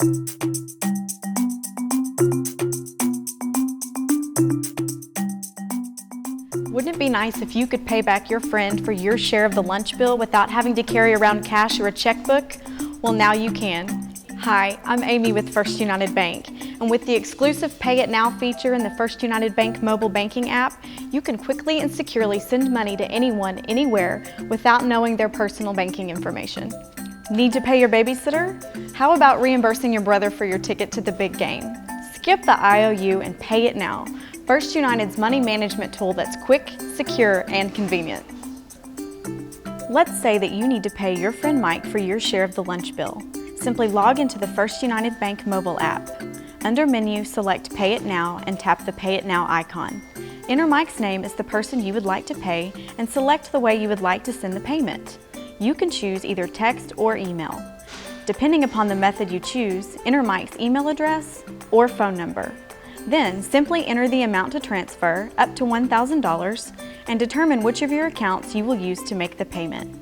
Wouldn't it be nice if you could pay back your friend for your share of the lunch bill without having to carry around cash or a checkbook? Well, now you can. Hi, I'm Amy with First United Bank, and with the exclusive Pay It Now feature in the First United Bank mobile banking app, you can quickly and securely send money to anyone, anywhere, without knowing their personal banking information. Need to pay your babysitter? How about reimbursing your brother for your ticket to the big game? Skip the IOU and pay it now. First United's money management tool that's quick, secure, and convenient. Let's say that you need to pay your friend Mike for your share of the lunch bill. Simply log into the First United Bank mobile app. Under Menu, select Pay It Now and tap the Pay It Now icon. Enter Mike's name as the person you would like to pay and select the way you would like to send the payment. You can choose either text or email. Depending upon the method you choose, enter Mike's email address or phone number. Then simply enter the amount to transfer, up to $1,000, and determine which of your accounts you will use to make the payment.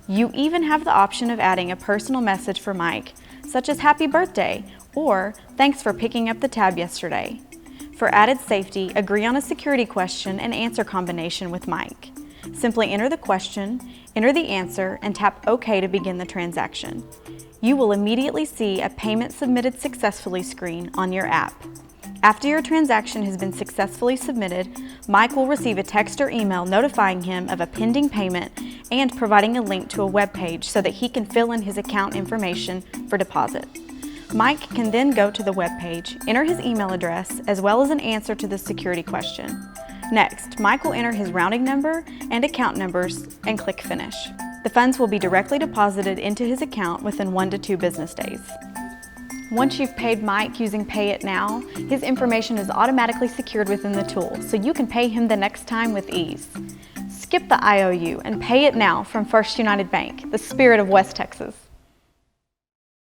You even have the option of adding a personal message for Mike, such as Happy Birthday or Thanks for picking up the tab yesterday. For added safety, agree on a security question and answer combination with Mike. Simply enter the question, enter the answer, and tap OK to begin the transaction. You will immediately see a Payment Submitted Successfully screen on your app. After your transaction has been successfully submitted, Mike will receive a text or email notifying him of a pending payment and providing a link to a web page so that he can fill in his account information for deposit. Mike can then go to the web page, enter his email address, as well as an answer to the security question. Next, Mike will enter his routing number and account numbers and click Finish. The funds will be directly deposited into his account within 1 to 2 business days. Once you've paid Mike using Pay It Now, his information is automatically secured within the tool, so you can pay him the next time with ease. Skip the IOU and pay it now from First United Bank, the spirit of West Texas.